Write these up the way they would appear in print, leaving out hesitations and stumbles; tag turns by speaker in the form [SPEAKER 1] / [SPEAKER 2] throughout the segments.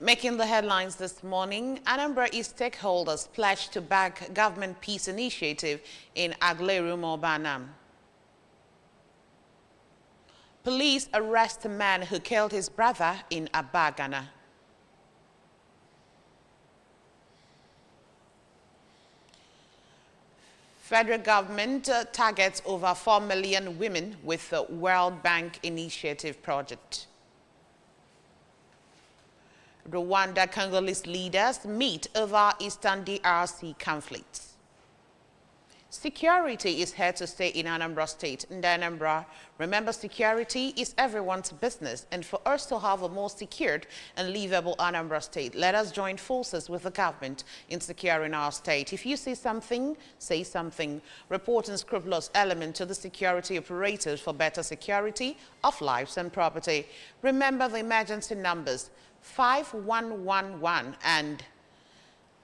[SPEAKER 1] Making the headlines this morning, Anambra East stakeholders pledged to back government peace initiative in Aguleri Mobanam. Police arrest a man who killed his brother in Abagana. Federal government targets over 4 million women with the World Bank Initiative project. Rwanda-Congolese leaders meet over Eastern DRC conflicts. Security is here to stay in Anambra State. In Anambra, remember, security is everyone's business, and for us to have a more secured and livable Anambra State, let us join forces with the government in securing our state. If you see something, say something. Report unscrupulous element to the security operators for better security of lives and property. Remember the emergency numbers 5111 and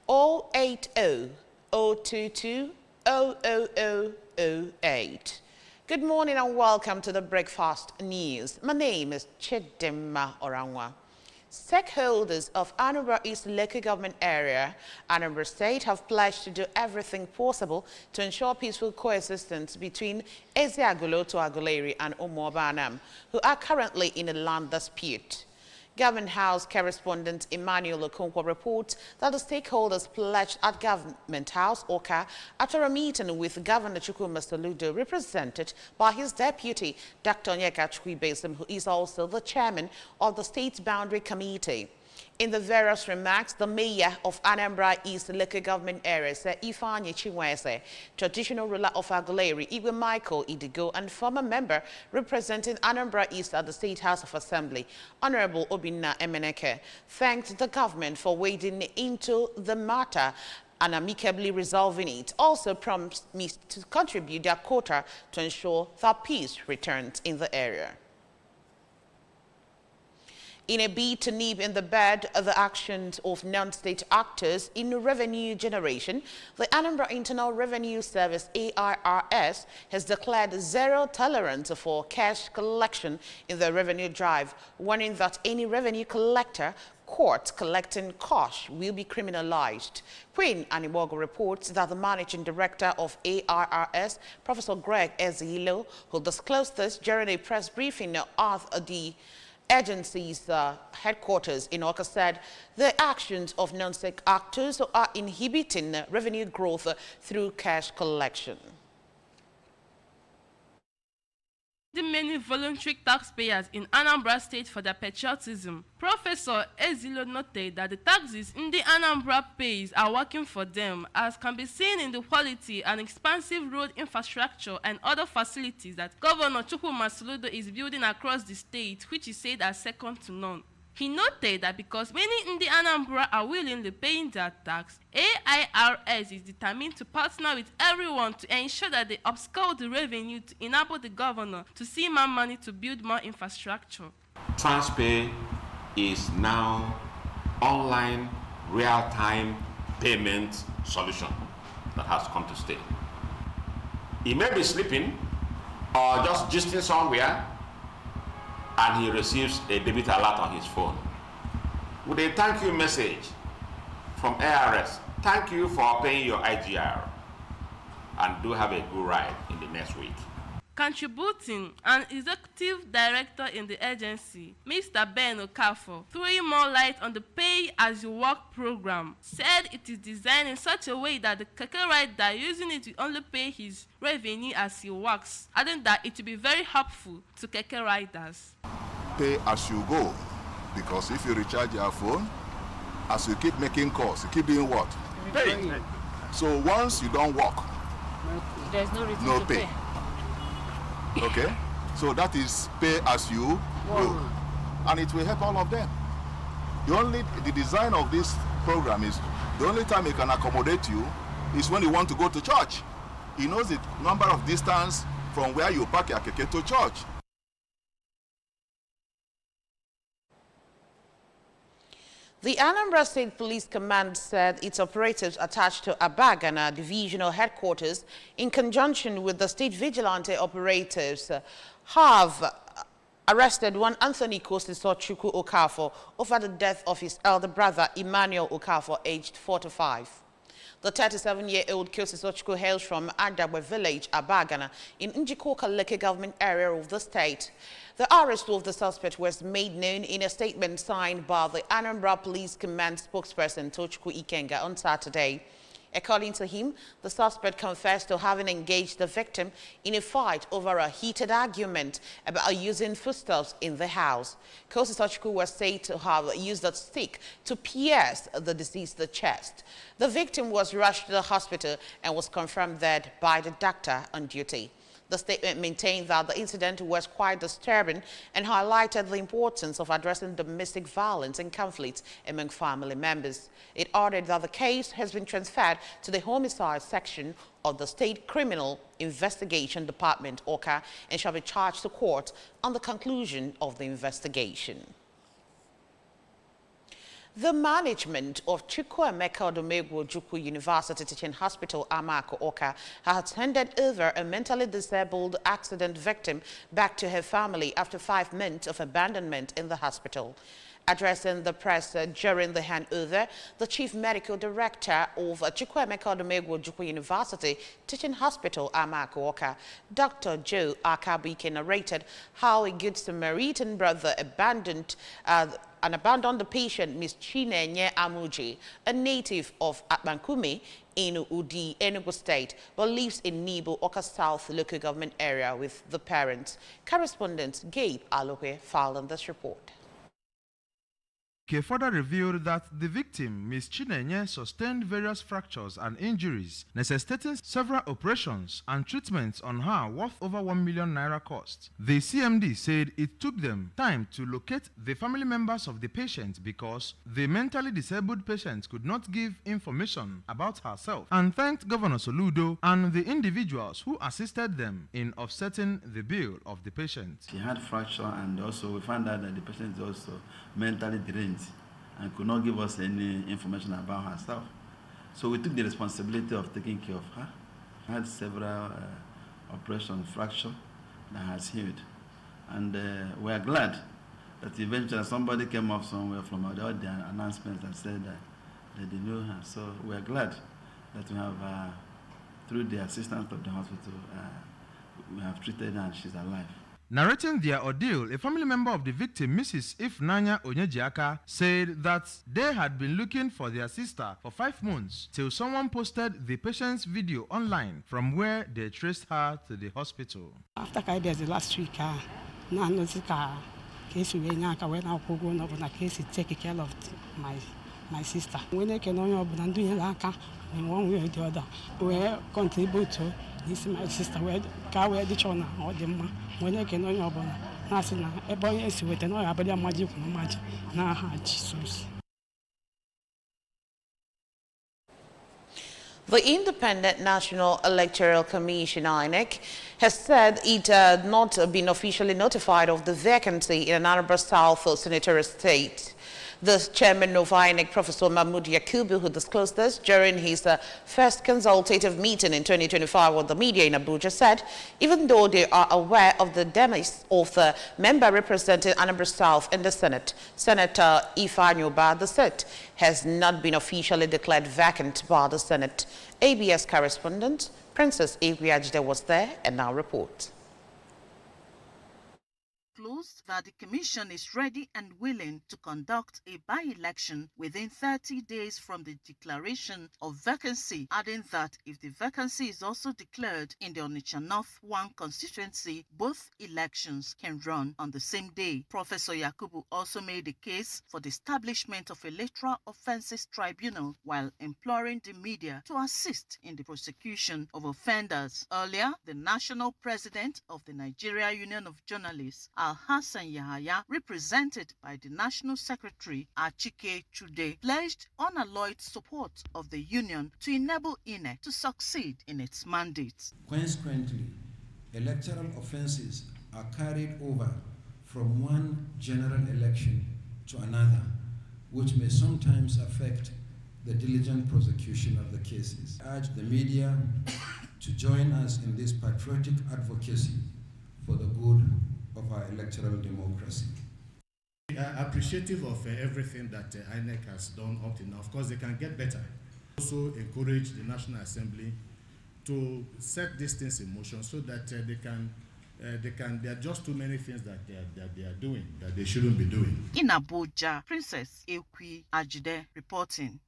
[SPEAKER 1] 080 022 00008. Good morning and welcome to the Breakfast News. My name is Chidimma Orangwa. Stakeholders of Anambra East local government area, Anambra State, have pledged to do everything possible to ensure peaceful coexistence between Ezeagulo to Aguleri and Umuobanam, who are currently in a land dispute. Government House correspondent Emmanuel Okonkwo reports that the stakeholders pledged at Government House, Oka, after a meeting with Governor Chukwuma Soludo, represented by his deputy, Dr. Onyeka Chukwuibesem, who is also the chairman of the State Boundary Committee. In the various remarks, the mayor of Anambra East local government area, Ifeanyi Chinweze, traditional ruler of Aguleri, Igwe Michael Idigo, and former member representing Anambra East at the State House of Assembly, Honorable Obinna Emeneke, thanked the government for wading into the matter and amicably resolving it. Also promised to contribute their quota to ensure that peace returns in the area. In a bid to nip in the bud the actions of non-state actors in revenue generation, the Anambra Internal Revenue Service (AIRS) has declared zero tolerance for cash collection in the revenue drive, warning that any revenue collector caught collecting cash will be criminalized. Queen Animogo reports that the managing director of AIRS, Professor Greg Ezilo, who disclosed this during a press briefing at the agency's headquarters in Oka, said the actions of non-state actors are inhibiting revenue growth through cash collection.
[SPEAKER 2] The many voluntary taxpayers in Anambra State for their patriotism. Professor Ezilo noted that the taxes in the Anambra pays are working for them, as can be seen in the quality and expansive road infrastructure and other facilities that Governor Chukwuma Soludo is building across the state, which he said are second to none. He noted that because many in the Anambra are willingly paying their tax, AIRS is determined to partner with everyone to ensure that they upscale the revenue to enable the governor to see more money to build more infrastructure.
[SPEAKER 3] TransPay is now online real-time payment solution that has come to stay. He may be sleeping or just gisting somewhere, and he receives a debit alert on his phone with a thank you message from ARS. Thank you for paying your IGR, and do have a good ride in the next week.
[SPEAKER 2] Contributing, an executive director in the agency, Mr. Ben Okafor, throwing more light on the pay-as-you-work program, said it is designed in such a way that the keke rider using it will only pay his revenue as he works, adding that it will be very helpful to keke riders.
[SPEAKER 4] Pay as you go, because if you recharge your phone, as you keep making calls, you keep doing what? Pay. So once you don't work,
[SPEAKER 5] there's no reason
[SPEAKER 4] no
[SPEAKER 5] to
[SPEAKER 4] pay. Okay, so that is pay as you go, and it will help all of them. The design of this program is the only time it can accommodate you is when you want to go to church. He knows the number of distance from where you park your keke to church.
[SPEAKER 1] The Anambra State Police Command said its operatives attached to Abagana Divisional Headquarters, in conjunction with the State Vigilante operatives, have arrested one Anthony Kosisochukwu Okafor over the death of his elder brother Emmanuel Okafor, aged 45. The 37-year-old Kosisochukwu hails from Anambra village, Abagana, in Njikoka local government area of the state. The arrest of the suspect was made known in a statement signed by the Anambra Police Command spokesperson Tochukwu Ikenga on Saturday. According to him, the suspect confessed to having engaged the victim in a fight over a heated argument about using foodstuffs in the house. Kosisochukwu was said to have used a stick to pierce the deceased's chest. The victim was rushed to the hospital and was confirmed dead by the doctor on duty. The statement maintained that the incident was quite disturbing and highlighted the importance of addressing domestic violence and conflicts among family members. It ordered that the case has been transferred to the homicide section of the State Criminal Investigation Department, OCA, and shall be charged to court on the conclusion of the investigation. The management of Chukwuemeka Odumegwu Ojukwu University Teaching Hospital, Amako Oka, has handed over a mentally disabled accident victim back to her family after 5 months of abandonment in the hospital. Addressing the press during the handover, the Chief Medical Director of Chukwuemeka Odumegwu Ojukwu University Teaching Hospital, Amako Oka, Dr. Joe Akabike, narrated how a Good Samaritan brother abandoned the patient, Ms. Chinenye Amuji, a native of Atmankume in Udi, Enugu State, but lives in Nibo, Oka South local government area with the parents. Correspondent Gabe Aloke filed on this report.
[SPEAKER 6] He further revealed that the victim, Ms. Chinenye, sustained various fractures and injuries, necessitating several operations and treatments on her worth over 1 million naira cost. The CMD said it took them time to locate the family members of the patient because the mentally disabled patient could not give information about herself, and thanked Governor Soludo and the individuals who assisted them in offsetting the bill of the patient.
[SPEAKER 7] She had fracture, and also we found out that the patient is also mentally drained and could not give us any information about herself. So we took the responsibility of taking care of her. She had several operations, fracture that has healed. And we are glad that eventually somebody came up somewhere from all the announcements and said that they knew her. So we are glad that we have, through the assistance of the hospital, we have treated her and she's alive.
[SPEAKER 6] Narrating their ordeal, a family member of the victim, Mrs. Ifnanya Onyejiaka, said that they had been looking for their sister for 5 months till someone posted the patient's video online from where they traced her to the hospital.
[SPEAKER 8] After I did the last week, case we when I go over case take care of my sister. When I can only do in one way or the other, we contribute to this my sister where the chona or the when I can only open nothing. A boy is with an oil, but I'm magic now. Jesus.
[SPEAKER 1] The Independent National Electoral Commission, INEC, has said it had not been officially notified of the vacancy in Anambra South Senatorial State. The chairman of INEC, Professor Mahmoud Yakubu, who disclosed this during his first consultative meeting in 2025 with the media in Abuja, said even though they are aware of the demise of the member representing Anambra South in the Senate, Senator Ifeanyi Ubah, the seat has not been officially declared vacant by the Senate. ABS correspondent Princess Igwiajide was there and now reports.
[SPEAKER 9] That the Commission is ready and willing to conduct a by-election within 30 days from the declaration of vacancy, adding that if the vacancy is also declared in the Onitsha North 1 constituency, both elections can run on the same day. Professor Yakubu also made a case for the establishment of Electoral Offences Tribunal while imploring the media to assist in the prosecution of offenders. Earlier, the national president of the Nigeria Union of Journalists, Al-Hassan Yahaya, represented by the National Secretary Achike Chude, pledged unalloyed support of the union to enable INEC to succeed in its mandate.
[SPEAKER 10] Consequently, electoral offences are carried over from one general election to another, which may sometimes affect the diligent prosecution of the cases. I urge the media to join us in this patriotic advocacy for the good of our electoral democracy.
[SPEAKER 11] We are appreciative of everything that INEC has done up to now. Of course, they can get better. Also encourage the National Assembly to set these things in motion so that there are just too many things that they are doing that they shouldn't be doing.
[SPEAKER 9] In Abuja, Princess Ekwi Ajide reporting.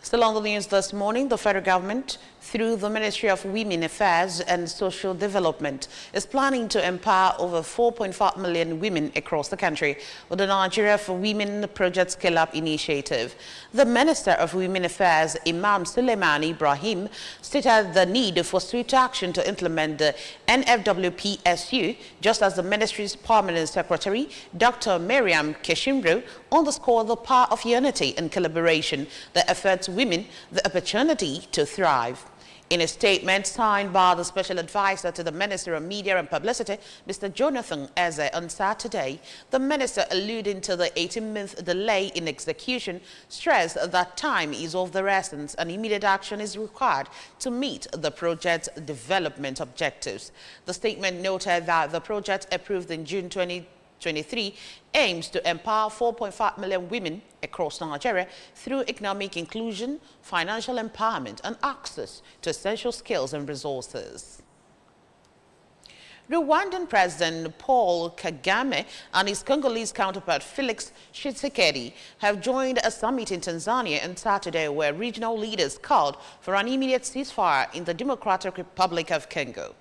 [SPEAKER 1] Still on the news this morning, the federal government, through the Ministry of Women Affairs and Social Development, is planning to empower over 4.5 million women across the country with the Nigeria for Women Project Scale-Up Initiative. The Minister of Women Affairs, Imam Suleiman Ibrahim, stated the need for swift action to implement the NFWPSU, just as the ministry's permanent secretary, Dr. Miriam Keshimro, underscored the power of unity and collaboration that affords women the opportunity to thrive. In a statement signed by the Special Advisor to the Minister of Media and Publicity, Mr. Jonathan Eze, on Saturday, the minister, alluding to the 18-month delay in execution, stressed that time is of the essence and immediate action is required to meet the project's development objectives. The statement noted that the project, approved in June 2023, aims to empower 4.5 million women across Nigeria through economic inclusion, financial empowerment, and access to essential skills and resources. Rwandan President Paul Kagame and his Congolese counterpart Felix Tshisekedi have joined a summit in Tanzania on Saturday where regional leaders called for an immediate ceasefire in the Democratic Republic of Congo.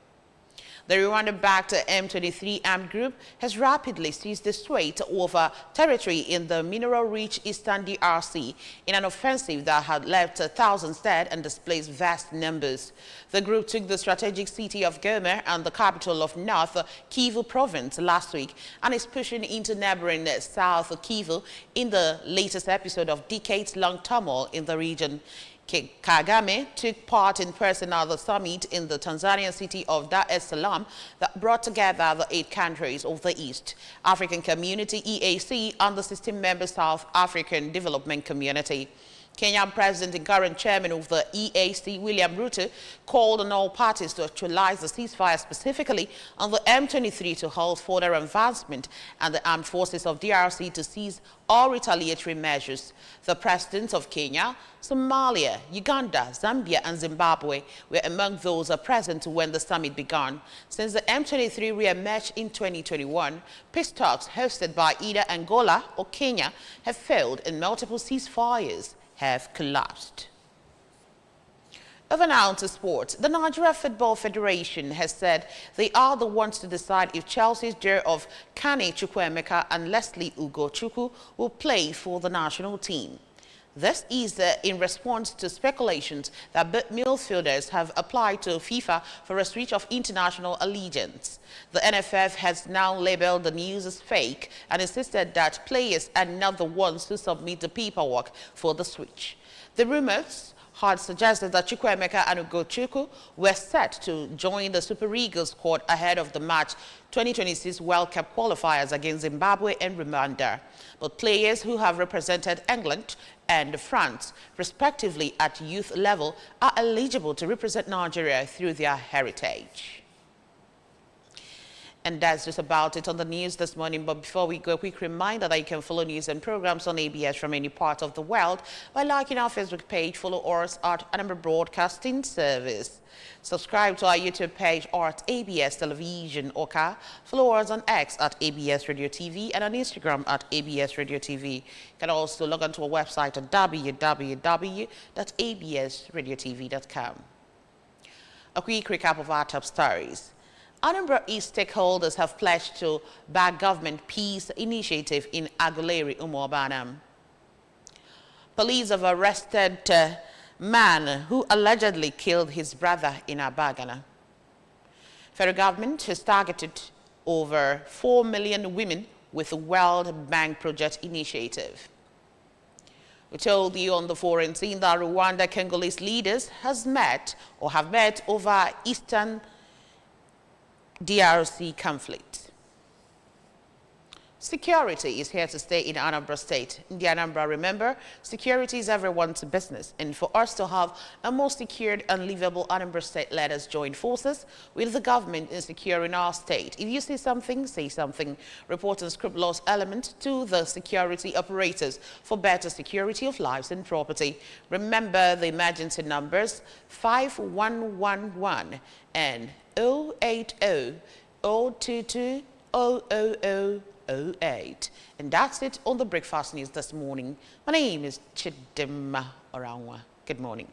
[SPEAKER 1] The Rwanda-backed M23 armed group has rapidly seized the strait over territory in the mineral-rich eastern DRC in an offensive that had left thousands dead and displaced vast numbers. The group took the strategic city of Goma and the capital of North Kivu province last week and is pushing into neighboring South Kivu in the latest episode of decades-long turmoil in the region. Kagame took part in person at the summit in the Tanzanian city of Dar es Salaam that brought together the 8 countries of the East African Community EAC and the 16-member South African Development Community. Kenyan President and current chairman of the EAC, William Ruto, called on all parties to actualize the ceasefire, specifically on the M23 to halt further advancement and the armed forces of DRC to cease all retaliatory measures. The presidents of Kenya, Somalia, Uganda, Zambia, and Zimbabwe were among those present when the summit began. Since the M23 re-emerged in 2021, peace talks hosted by either Angola or Kenya have failed and multiple ceasefires have collapsed. Over now to sports. The Nigeria Football Federation has said they are the ones to decide if Chelsea's duo of Kane Chukwuemeka and Leslie Ugochukwu will play for the national team. This is in response to speculations that both midfielders have applied to FIFA for a switch of international allegiance. The NFF has now labeled the news as fake and insisted that players are not the ones who submit the paperwork for the switch. The rumors had suggested that Chukwuemeka and Ugochukwu were set to join the Super Eagles squad ahead of the March 2026 World Cup qualifiers against Zimbabwe and Rwanda. But players who have represented England and France, respectively at youth level, are eligible to represent Nigeria through their heritage. And that's just about it on the news this morning. But before we go, a quick reminder that you can follow news and programs on ABS from any part of the world by liking our Facebook page, follow us at Anambra Broadcasting Service. Subscribe to our YouTube page or at ABS Television Oka. Follow us on X at ABS Radio TV and on Instagram at ABS Radio TV. You can also log on to our website at www.absradiotv.com. A quick recap of our top stories. Anambra East stakeholders have pledged to back government peace initiative in Aguleri, Umuobanam. Police have arrested a man who allegedly killed his brother in Abagana. Federal government has targeted over 4 million women with the World Bank Project Initiative. We told you on the foreign scene that Rwanda Congolese leaders have met over Eastern DRC conflict. Security is here to stay in Anambra State. In the Anambra, remember, security is everyone's business. And for us to have a more secured and livable Anambra State, let us join forces with the government in securing our state. If you see something, say something. Report unscrupulous element to the security operators for better security of lives and property. Remember the emergency numbers 5111 and 080 022 00008. And that's it on the Breakfast News this morning. My name is Chidimma Oranwa. Good morning.